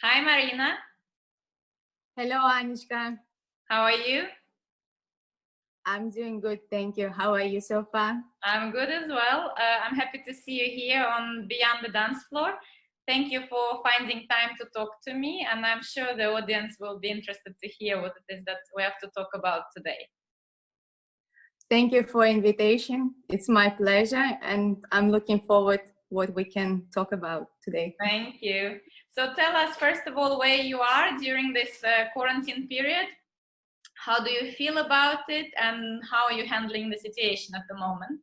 Hi, Marina. Hello, Anushka. How are you? I'm doing good, thank you. How are you so far? I'm good as well. I'm happy to see you here on Beyond the Dance Floor. Thank you for finding time to talk to me, and I'm sure the audience will be interested to hear what it is that we have to talk about today. Thank you for invitation. It's my pleasure, and I'm looking forward what we can talk about today. Thank you. So tell us, first of all, where you are during this quarantine period. How do you feel about it, and how are you handling the situation at the moment?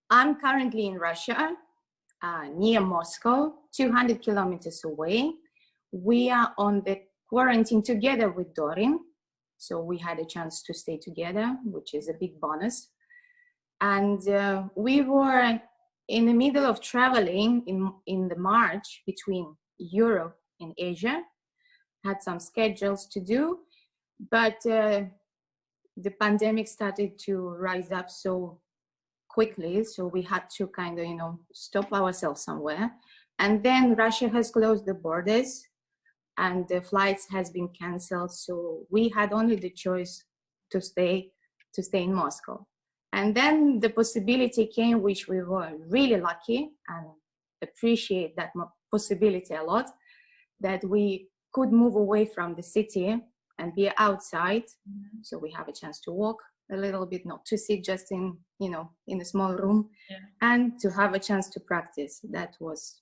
I'm currently in Russia, near Moscow, 200 kilometers away. We are on the quarantine together with Dorin. So we had a chance to stay together, which is a big bonus. And we were in the middle of traveling in the March between Europe and Asia, had some schedules to do, but the pandemic started to rise up so quickly, so we had to kind of, stop ourselves somewhere. And then Russia has closed the borders and the flights has been canceled, so we had only the choice to stay in Moscow. And then the possibility came, which we were really lucky and appreciate that possibility a lot, that we could move away from the city and be outside. Mm-hmm. So we have a chance to walk a little bit, not to sit just in a small room, and to have a chance to practice. That was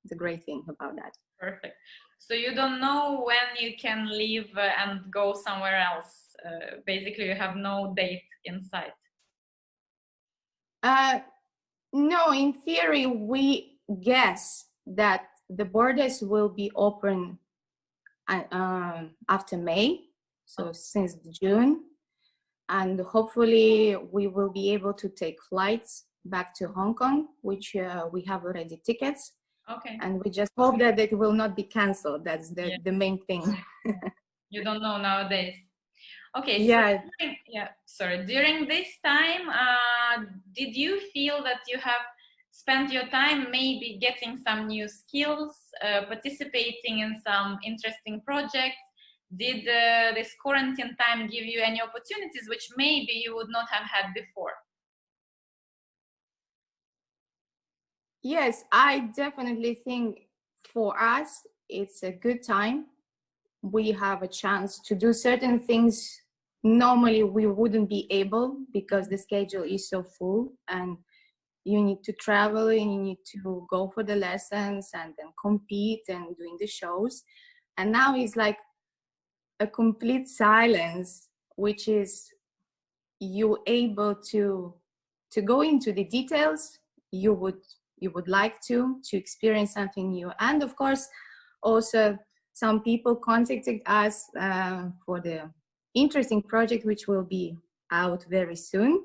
the great thing about that. Perfect. So you don't know when you can leave and go somewhere else. Basically, you have no date in sight. No, in theory, we guess that the borders will be open after May, so since June, and hopefully we will be able to take flights back to Hong Kong, which we have already tickets. Okay. And we just hope that it will not be canceled. That's the main thing. You don't know nowadays. Okay. So yeah. During this time, did you feel that you have spent your time maybe getting some new skills, participating in some interesting projects? Did this quarantine time give you any opportunities which maybe you would not have had before? Yes, I definitely think for us, it's a good time. We have a chance to do certain things normally we wouldn't be able because the schedule is so full and you need to travel and you need to go for the lessons and then compete and doing the shows. And now it's like a complete silence, which is you able to go into the details you would like to experience something new. And of course, also some people contacted us for the interesting project which will be out very soon.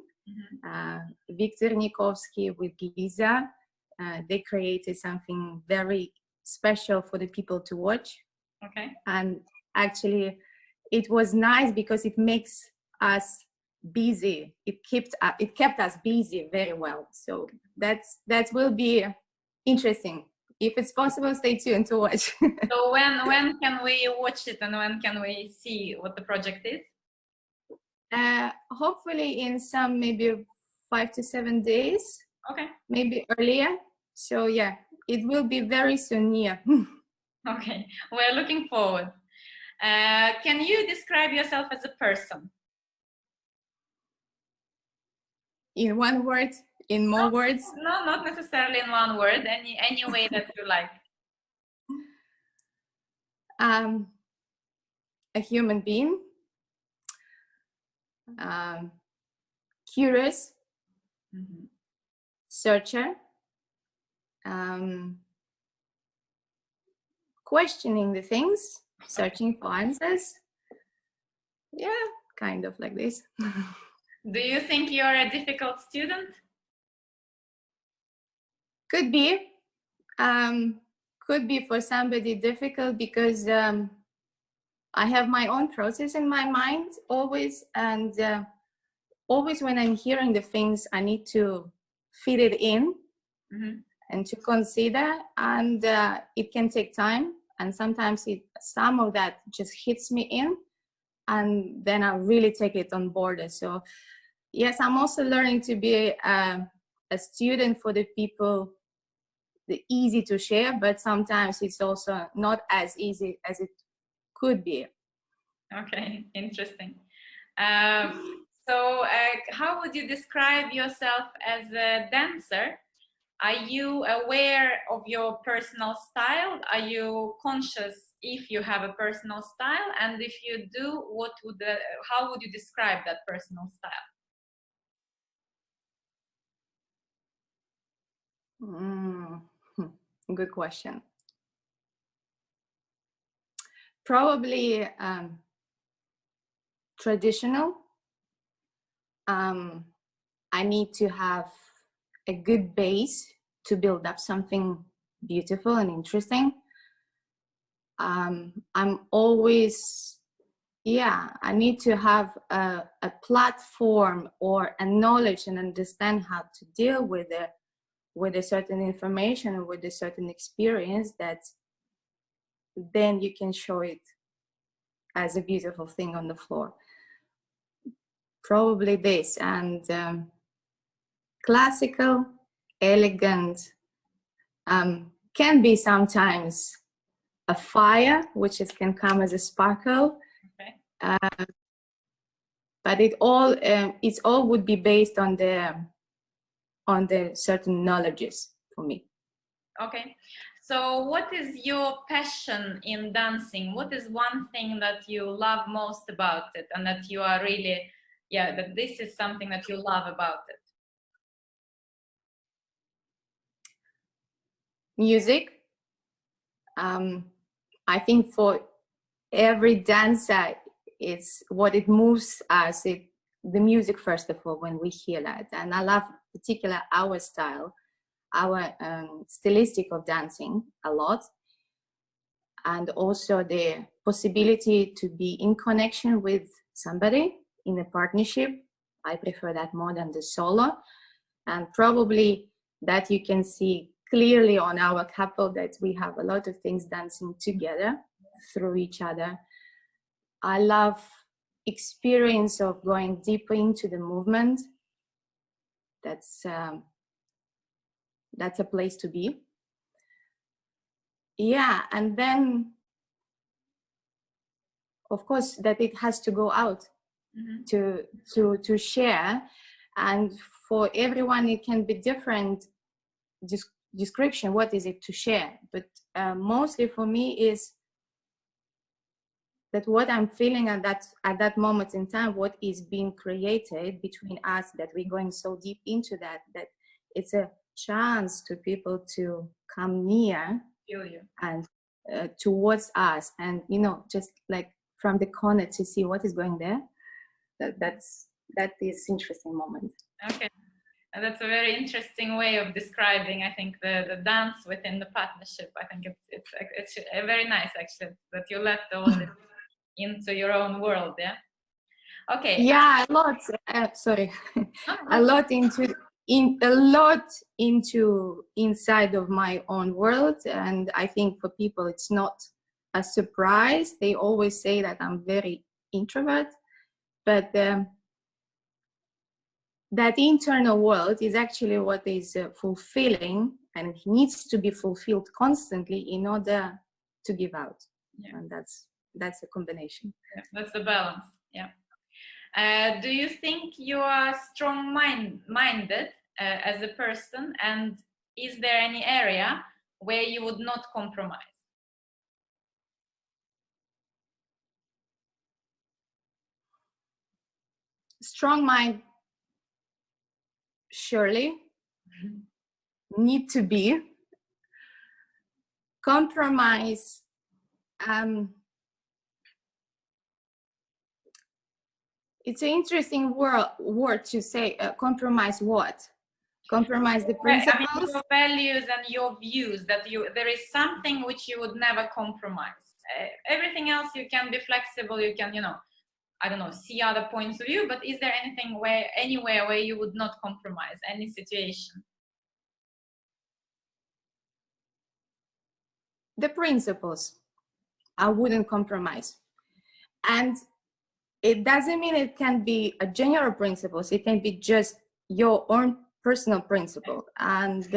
Mm-hmm. Victor Nikovsky with Lisa, they created something very special for the people to watch. Okay. And actually it was nice because it makes us busy. It kept us busy very well. So that will be interesting. If it's possible, stay tuned to watch. So when can we watch it and when can we see what the project is? Hopefully in some maybe 5 to 7 days. Okay. Maybe earlier. So yeah, it will be very soon. Yeah. Okay, we're looking forward. Can you describe yourself as a person? In one word? In more words? No, not necessarily in one word. Any way that you like. A human being. Curious. Mm-hmm. Searcher. Questioning the things, searching for answers. Yeah, kind of like this. Do you think you're a difficult student? Could be. Could be for somebody difficult because I have my own process in my mind always, and always when I'm hearing the things, I need to fit it in. Mm-hmm. and to consider, and it can take time, and sometimes some of that just hits me in, and then I really take it on board. So yes, I'm also learning to be a student for the people, the easy to share, but sometimes it's also not as easy as it could be. Okay, interesting. So how would you describe yourself as a dancer? Are you aware of your personal style? Are you conscious if you have a personal style? And if you do, how would you describe that personal style? Good question. Probably traditional. I need to have a good base to build up something beautiful and interesting. I'm always, I need to have a platform or a knowledge and understand how to deal with a certain information or with a certain experience, that then you can show it as a beautiful thing on the floor. Probably this, and classical, elegant, can be sometimes a fire, which can come as a sparkle. Okay. But it all would be based on the certain knowledges for me. Okay. So what is your passion in dancing? What is one thing that you love most about it, and that you are really, that this is something that you love about it? Music. I think for every dancer, it's what it moves us. The music, first of all, when we hear that. And I love particular our style, our stylistic of dancing a lot. And also the possibility to be in connection with somebody in a partnership. I prefer that more than the solo. And probably that you can see clearly on our couple, that we have a lot of things dancing together through each other. I love experience of going deeper into the movement. That's a place to be. Yeah, and then of course that it has to go out. Mm-hmm. to share, and for everyone it can be different description. What is it to share? But mostly for me is that what I'm feeling at that moment in time, what is being created between us, that we're going so deep into that it's a chance to people to come near and towards us, and just like from the corner to see what is going there. That is interesting moment. Okay, and that's a very interesting way of describing, I think, the dance within the partnership. I think it's very nice, actually, that you let all this into your own world. Yeah. Okay. Yeah, a lot. Sorry, a lot into inside of my own world, and I think for people it's not a surprise. They always say that I'm very introvert, but that internal world is actually what is fulfilling, and it needs to be fulfilled constantly in order to give out. Yeah. And that's a combination. Yeah, that's the balance. Yeah. Do you think you are strong-minded as a person, and is there any area where you would not compromise? Strong mind, surely. Need to be. Compromise, it's an interesting word to say. Compromise what? Compromise the principles? I mean, your values and your views, that there is something which you would never compromise. Everything else you can be flexible, you can, I don't know, see other points of view, but is there anywhere where you would not compromise, any situation? the principles. I wouldn't compromise. And it doesn't mean it can be a general principles. It can be just your own personal principle. And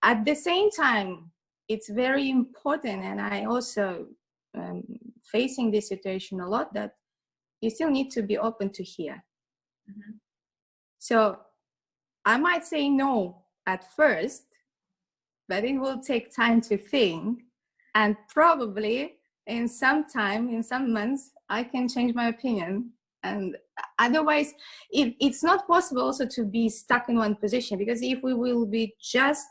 at the same time, it's very important. And I also facing this situation a lot, that you still need to be open to hear. Mm-hmm. So I might say no at first, but it will take time to think. And probably in some time, in some months, I can change my opinion. And otherwise, it's not possible also to be stuck in one position, because if we will be just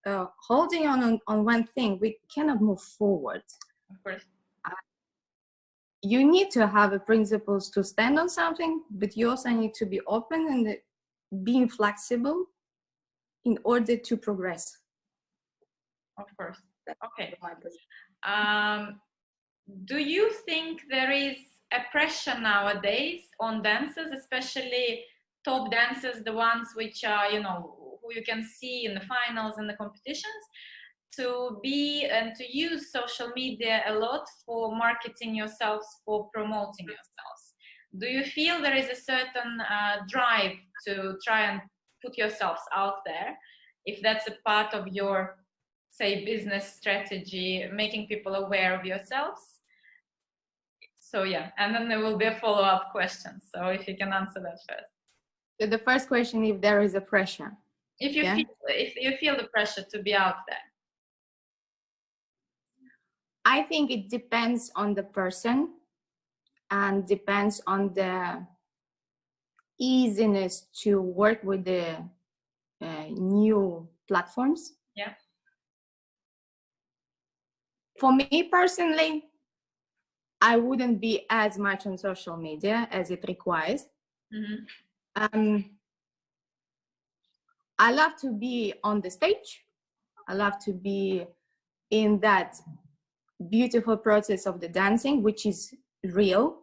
holding on one thing, we cannot move forward. Of course. You need to have a principles to stand on something, but you also need to be open and being flexible in order to progress. Of course. Okay. Do you think there is a pressure nowadays on dancers, especially top dancers, the ones which are, you know, who you can see in the finals and the competitions, to be and to use social media a lot for marketing yourselves, for promoting yourselves? Do you feel there is a certain drive to try and put yourselves out there, if that's a part of your, say, business strategy, making people aware of yourselves? So yeah, and then there will be a follow-up question. So if you can answer that first. So the first question, if there is a pressure. If you feel the pressure to be out there. I think it depends on the person and depends on the easiness to work with the new platforms. Yeah. For me personally, I wouldn't be as much on social media as it requires. Mm-hmm. I love to be on the stage. I love to be in that beautiful process of the dancing, which is real,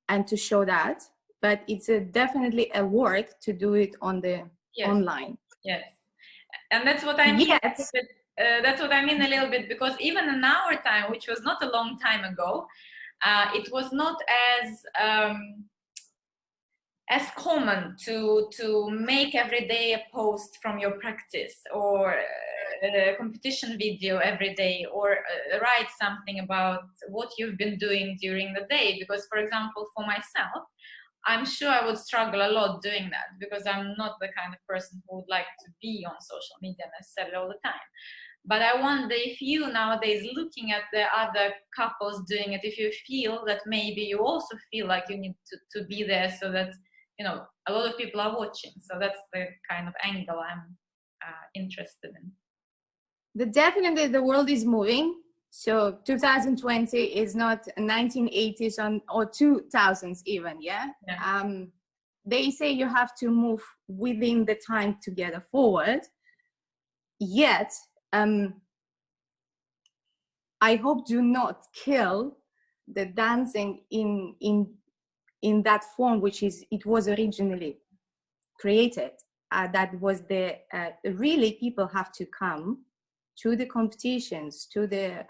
and to show that. But it's definitely a work to do it on the online. Yes, and that's what I mean. Yes. That's what I mean a little bit, because even in our time, which was not a long time ago, it was not as common to make every day a post from your practice, or a competition video every day, or write something about what you've been doing during the day. Because, for example, for myself, I'm sure I would struggle a lot doing that, because I'm not the kind of person who would like to be on social media necessarily all the time. But I wonder if you nowadays, looking at the other couples doing it, if you feel that maybe you also feel like you need to be there, so that, you know, a lot of people are watching. So that's the kind of angle I'm interested in. Definitely the world is moving. So 2020 is not 1980s or 2000s even, yeah? They say you have to move within the time together forward. Yet, I hope do not kill the dancing in that form which it was originally created. That was the really people have to come to the competitions, to the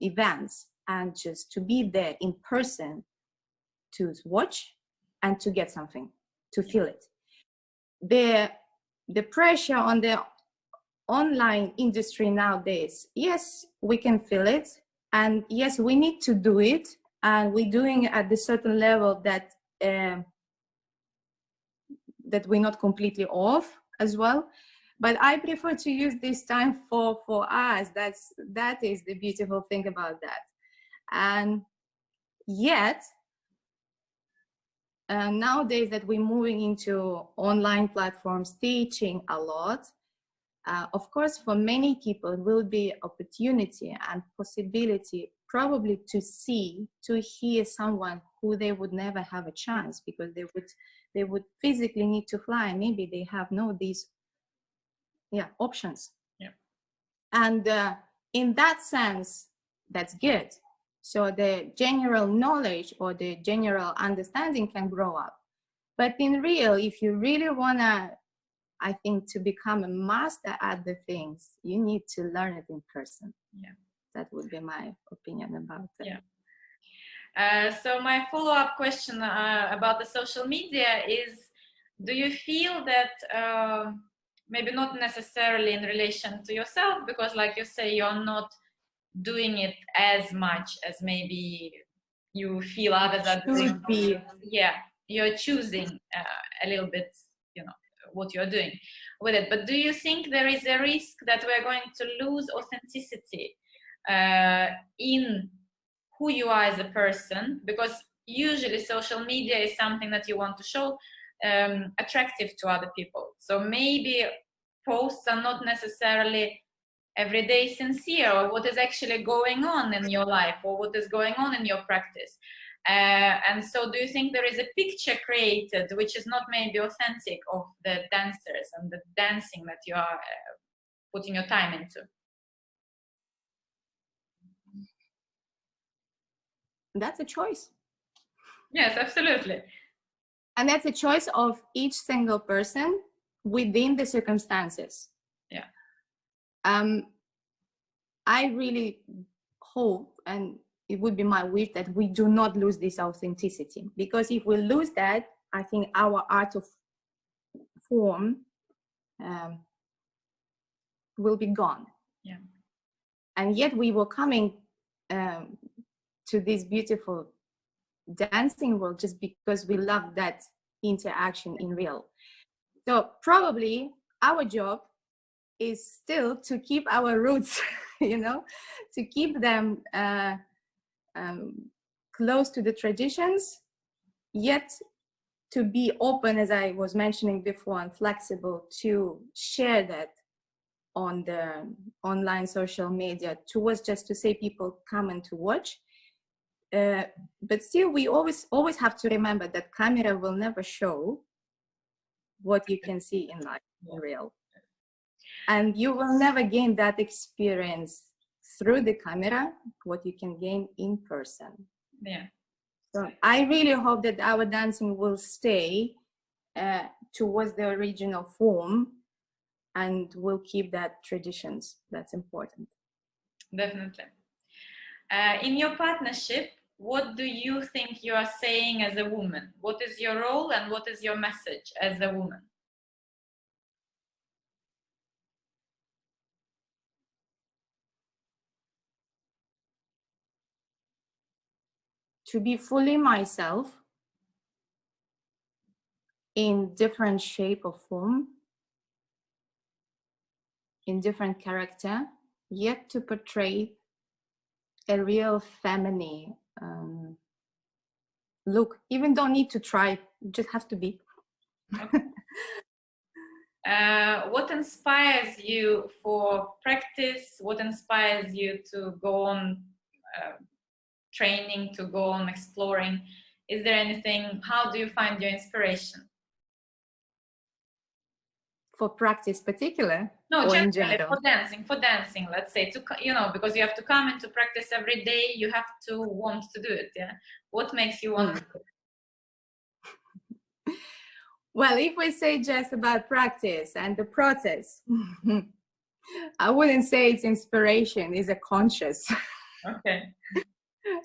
events, and just to be there in person, to watch and to get something, to feel it. The pressure on the online industry nowadays, yes, we can feel it, and yes, we need to do it, and we're doing it at a certain level that that we're not completely off as well. But I prefer to use this time for us. That is the beautiful thing about that. And yet, nowadays that we're moving into online platforms, teaching a lot, of course, for many people it will be opportunity and possibility probably to see, to hear someone who they would never have a chance, because they would physically need to fly. Maybe they have these options. Yeah. And in that sense, that's good. So the general knowledge or the general understanding can grow up. But in real, if you really wanna I think to become a master at the things, you need to learn it in person. Yeah. That would be my opinion about it. Yeah. So my follow-up question about the social media is, do you feel that maybe not necessarily in relation to yourself, because like you say, you're not doing it as much as maybe you feel others are doing. Yeah, you're choosing a little bit, you know, what you're doing with it. But do you think there is a risk that we're going to lose authenticity in who you are as a person? Because usually social media is something that you want to show attractive to other people. So maybe posts are not necessarily everyday sincere, or what is actually going on in your life, or what is going on in your practice. And so do you think there is a picture created which is not maybe authentic of the dancers and the dancing that you are putting your time into? That's a choice. Yes, absolutely. And that's a choice of each single person within the circumstances. Yeah. I really hope, and it would be my wish, that we do not lose this authenticity, because if we lose that, I think our art of form will be gone. Yeah. And yet we were coming to this beautiful dancing world just because we love that interaction in real. So probably our job is still to keep our roots, you know, to keep them close to the traditions, yet to be open, as I was mentioning before, and flexible to share that on the online social media, towards just to say people come and to watch. But still, we always have to remember that camera will never show what you can see in life, in real. And you will never gain that experience through the camera, what you can gain in person. Yeah. So I really hope that our dancing will stay towards the original form, and will keep that traditions. That's important. Definitely. In your partnership, what do you think you are saying as a woman? What is your role and what is your message as a woman? To be fully myself in different shape or form, in different character, yet to portray a real feminine look. Even don't need to try, just have to be. Okay. What inspires you for practice? What inspires you to go on training, to go on exploring? Is there anything? How do you find your inspiration? For practice particular? No, or generally, in general? for dancing, let's say, to, you know, because you have to come into practice every day, you have to want to do it. Yeah. What makes you want to do it? Well, if we say just about practice and the process, I wouldn't say it's inspiration, it's a conscious. Okay.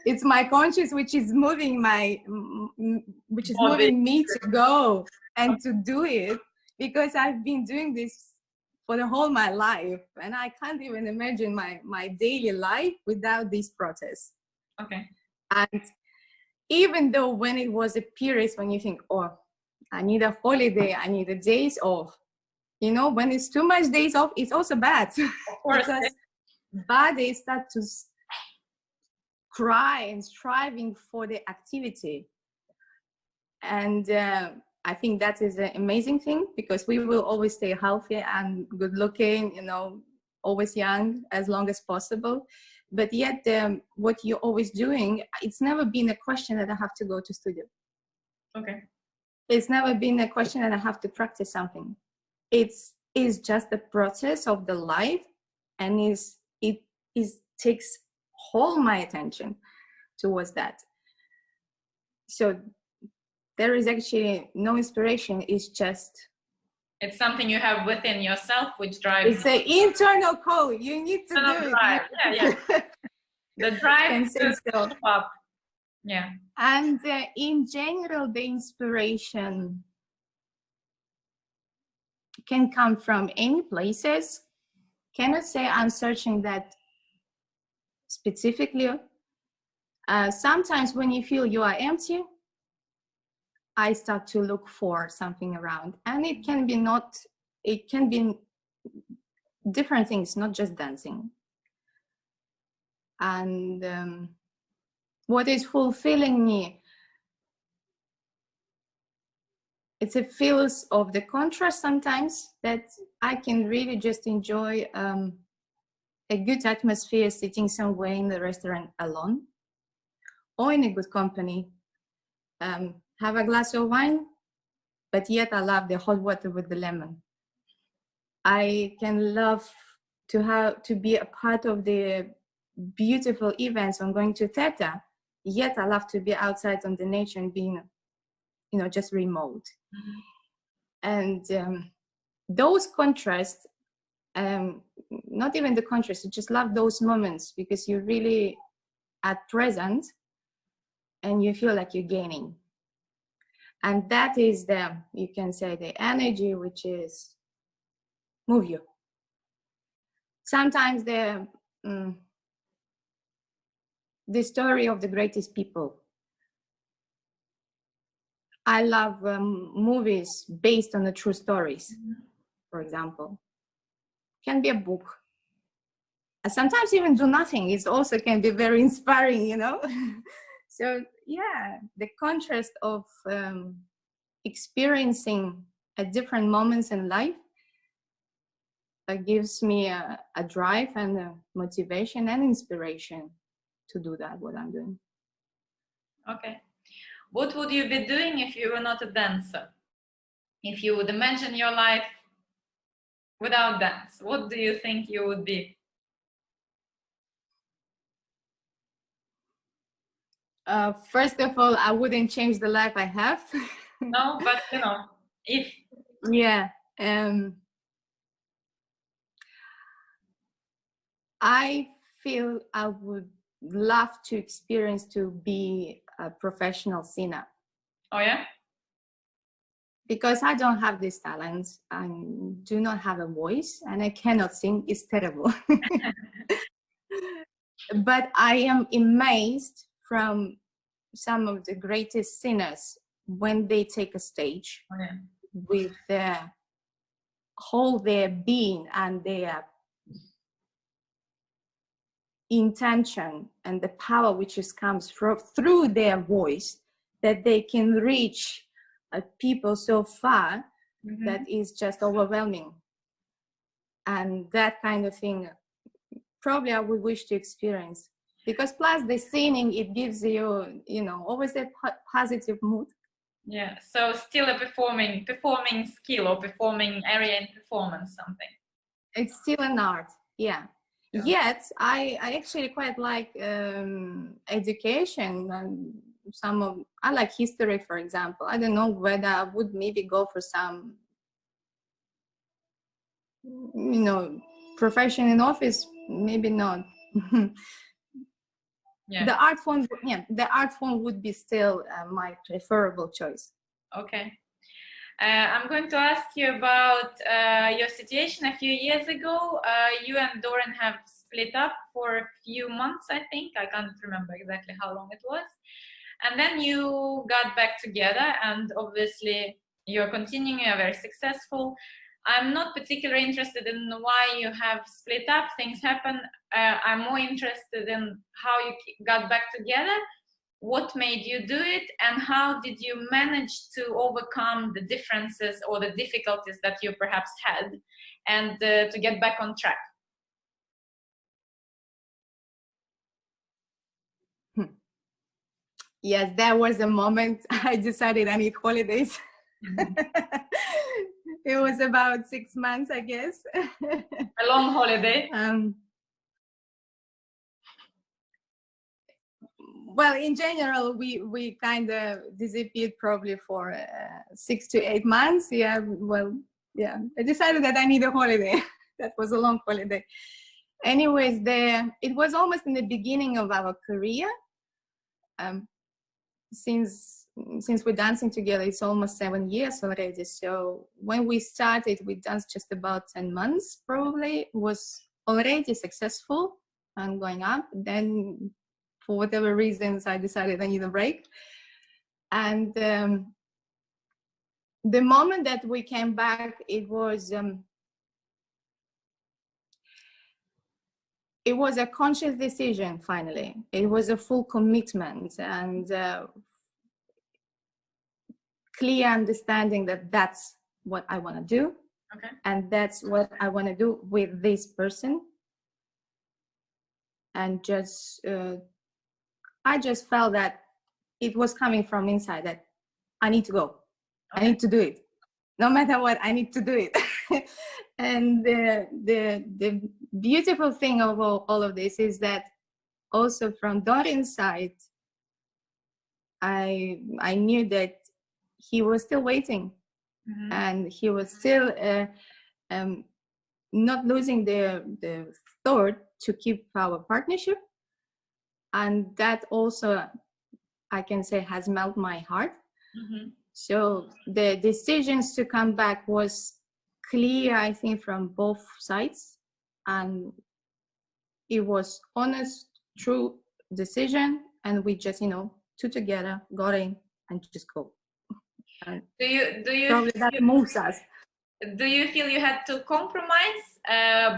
It's my conscious which is moving moving me to go and to do it, because I've been doing this for the whole my life, and I can't even imagine my daily life without this process. Okay. And even though when it was a period when you think, oh, I need a holiday, I need a days off, you know, when it's too much days off, it's also bad. Of course. Because body start to cry and striving for the activity. And I think that is an amazing thing, because we will always stay healthy and good looking, you know, always young as long as possible. But yet what you're always doing, it's never been a question that I have to go to studio. Okay. It's never been a question that I have to practice something. It's just the process of the life, and it takes all my attention towards that. So there is actually no inspiration. It's just It's something you have within yourself, which drives. It's an internal code. You need to do it. Drive. Yeah. The drive Can say to so. keep up. Yeah. And in general, the inspiration can come from any places. Cannot say I'm searching that specifically. Sometimes when you feel you are empty, I start to look for something around, and it can be different things, not just dancing. And what is fulfilling me, it's a feels of the contrast sometimes, that I can really just enjoy a good atmosphere sitting somewhere in the restaurant alone or in a good company, have a glass of wine, but yet I love the hot water with the lemon. I can love to be a part of the beautiful events on going to theater, yet I love to be outside on the nature and being, just remote. And those contrasts, not even the contrast, you just love those moments because you're really at present and you feel like you're gaining. And that is you can say, the energy which is move you. Sometimes the story of the greatest people. I love movies based on the true stories, for example. Can be a book. Sometimes even do nothing. It also can be very inspiring, So yeah, the contrast of experiencing at different moments in life gives me a drive and a motivation and inspiration to do that, what I'm doing. Okay. What would you be doing if you were not a dancer? If you would imagine your life without dance, what do you think you would be? First of all, I wouldn't change the life I have. No, but if. Yeah. I feel I would love to experience to be a professional singer. Oh yeah? Because I don't have these talents. I do not have a voice and I cannot sing. It's terrible. But I am amazed from some of the greatest singers when they take a stage with their whole their being and their intention and the power which comes through their voice, that they can reach people so far that is just overwhelming. And that kind of thing probably I would wish to experience, because plus the singing, it gives you always a positive mood. Yeah, so still a performing skill or performing area in performance, something. It's still an art, yeah. Yet I actually quite like education, and I like history, for example. I don't know whether I would maybe go for some profession in office, maybe not. Yeah. The art form would be still my preferable choice. Okay. I'm going to ask you about your situation a few years ago. You and Doran have split up for a few months, I think. I can't remember exactly how long it was. And then you got back together, and obviously you're continuing, you're very successful. I'm not particularly interested in why you have split up. Things happen. I'm more interested in how you got back together. What made you do it, and how did you manage to overcome the differences or the difficulties that you perhaps had, and to get back on track? Yes, there was a moment I decided I need holidays. It was about 6 months, I guess. A long holiday. Well, in general, we kind of disappeared probably for 6 to 8 months. Yeah, well, yeah, I decided that I need a holiday. That was a long holiday. Anyways, it was almost in the beginning of our career. Since we're dancing together, it's almost 7 years already. So when we started, we danced just about 10 months, probably. It was already successful and going up. Then, for whatever reasons, I decided I need a break. And the moment that we came back, it was a conscious decision. Finally, it was a full commitment and clear understanding that that's what I want to do. Okay. And that's what I want to do with this person. And just I just felt that it was coming from inside, that I need to go. Okay. I need to do it. No matter what, I need to do it. And the beautiful thing of all of this is that also from Dorin's side, I knew that he was still waiting. Mm-hmm. And he was still not losing the thought to keep our partnership. And that also, I can say, has melted my heart. Mm-hmm. So the decisions to come back was clear, I think, from both sides. And it was honest, true decision. And we just, two together, got in and just go. And do you probably that moves us. Do you feel you had to compromise,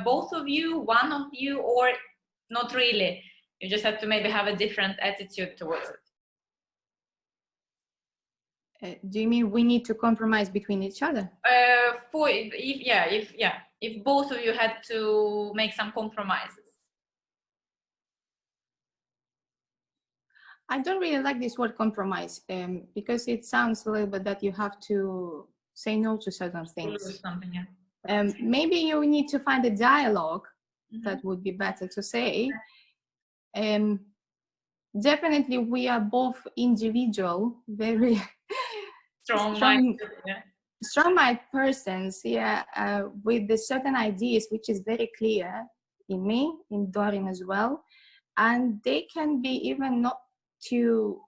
both of you, one of you, or not really? You just have to maybe have a different attitude towards it. Do you mean we need to compromise between each other? If both of you had to make some compromises. I don't really like this word compromise, because it sounds a little bit that you have to say no to certain things. Maybe you need to find a dialogue. Mm-hmm. That would be better to say. Definitely, we are both individual, very strong-minded persons, with the certain ideas, which is very clear in me, in Dorin as well, and they can be even not to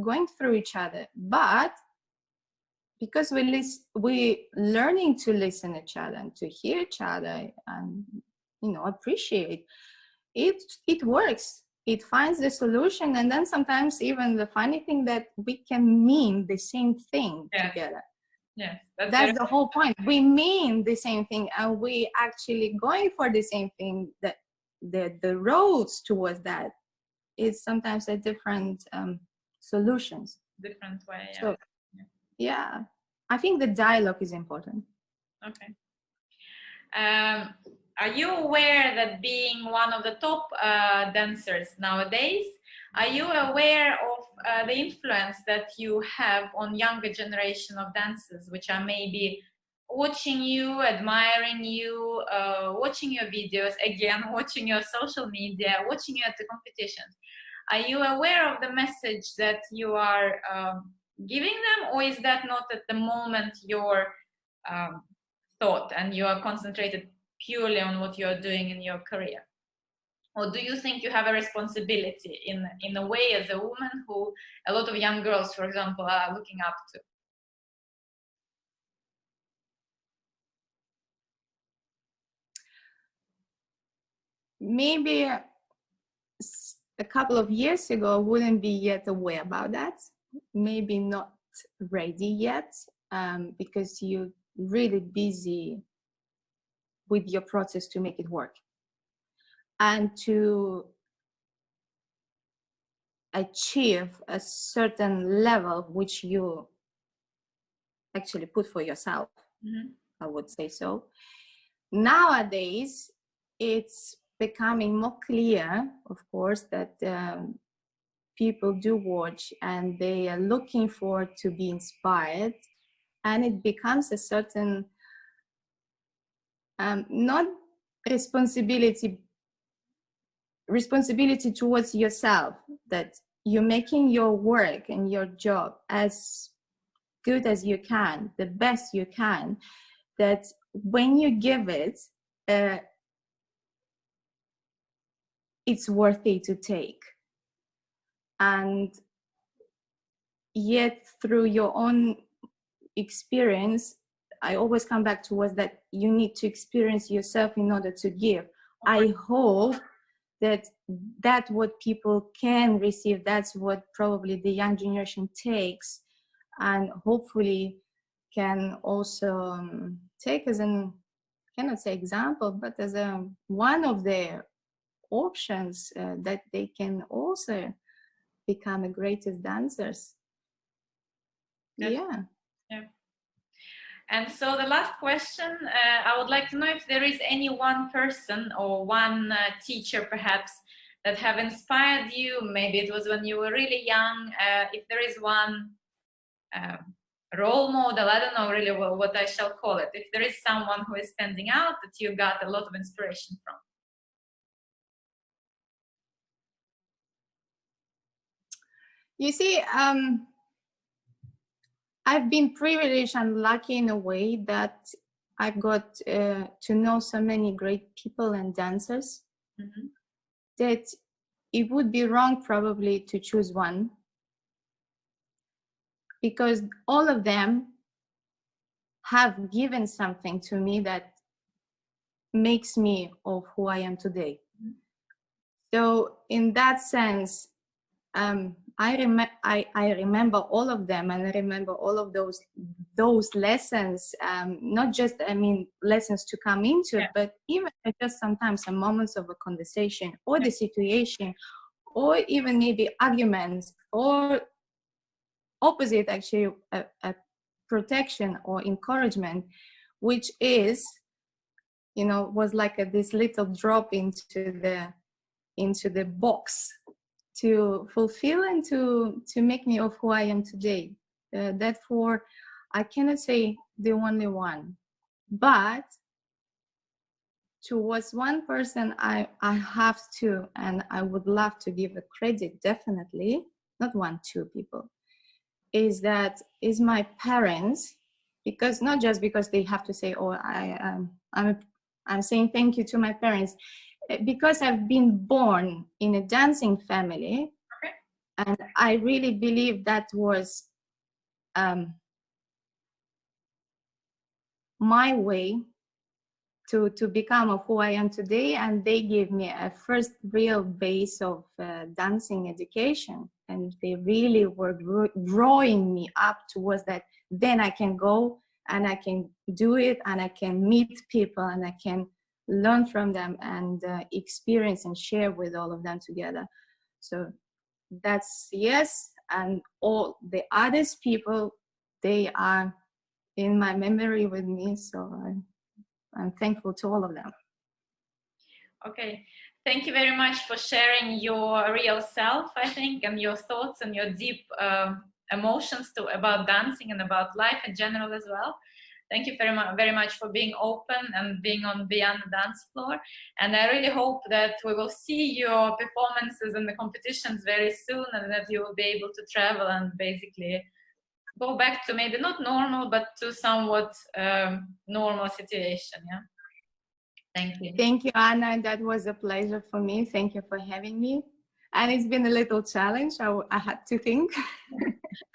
going through each other, but because we learning to listen to each other and to hear each other and appreciate it, it works. It finds the solution, and then sometimes even the funny thing that we can mean the same thing together. Yeah, that's the whole point. We mean the same thing, and we actually going for the same thing. That the roads towards that is sometimes a different solutions. Different way. Yeah. So, yeah, I think the dialogue is important. Okay. Are you aware that being one of the top dancers nowadays, are you aware of the influence that you have on younger generation of dancers, which are maybe watching you, admiring you, watching your videos, again, watching your social media, watching you at the competitions? Are you aware of the message that you are giving them, or is that not at the moment your thought and you are concentrated purely on what you're doing in your career? Or do you think you have a responsibility in a way as a woman who a lot of young girls, for example, are looking up to? Maybe a couple of years ago, I wouldn't be yet aware about that. Maybe not ready yet, because you're really busy with your process to make it work and to achieve a certain level which you actually put for yourself. Mm-hmm. I would say so. Nowadays, it's becoming more clear, of course, that people do watch and they are looking for to be inspired, and it becomes a certain not responsibility towards yourself, that you're making your work and your job as good as you can, the best you can, that when you give it, it's worthy to take. And yet through your own experience, I always come back to was that you need to experience yourself in order to give. I hope that that's what people can receive. That's what probably the young generation takes, and hopefully can also take as an, cannot say example, but as a one of their options that they can also become the greatest dancers. Yeah. And so the last question, I would like to know if there is any one person or one teacher perhaps that have inspired you. Maybe it was when you were really young. If there is one role model, I don't know really what I shall call it. If there is someone who is standing out that you got a lot of inspiration from. You see, I've been privileged and lucky in a way that I've got to know so many great people and dancers that it would be wrong probably to choose one, because all of them have given something to me that makes me of who I am today. So in that sense, I remember all of them, and I remember all of those lessons, not just, I mean, lessons to come into it, but even just sometimes some moments of a conversation or the situation, or even maybe arguments, or opposite actually, a protection or encouragement, which is, you know, was like this little drop into the box to fulfill and to make me of who I am today. Therefore, I cannot say the only one, but towards one person I have to, and I would love to give a credit, definitely, not one, two people, is my parents, because not just because they have to say, oh, I'm saying thank you to my parents, because I've been born in a dancing family, and I really believe that was my way to become of who I am today. And they gave me a first real base of dancing education, and they really were growing me up towards that. Then I can go and I can do it, and I can meet people, and I can learn from them, and experience and share with all of them together. So that's yes. And all the others people, they are in my memory with me, so I'm thankful to all of them. Okay, thank you very much for sharing your real self, I think, and your thoughts and your deep emotions about dancing and about life in general as well. Thank you very much for being open and being on Beyond the Dance Floor. And I really hope that we will see your performances in the competitions very soon, and that you will be able to travel and basically go back to maybe not normal, but to somewhat normal situation. Yeah. Thank you. Thank you, Anna. That was a pleasure for me. Thank you for having me. And it's been a little challenge. I had to think.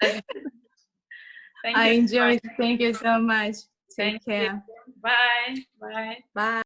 Thank you. I enjoyed it. Thank you so much. Take care. Bye. Bye. Bye.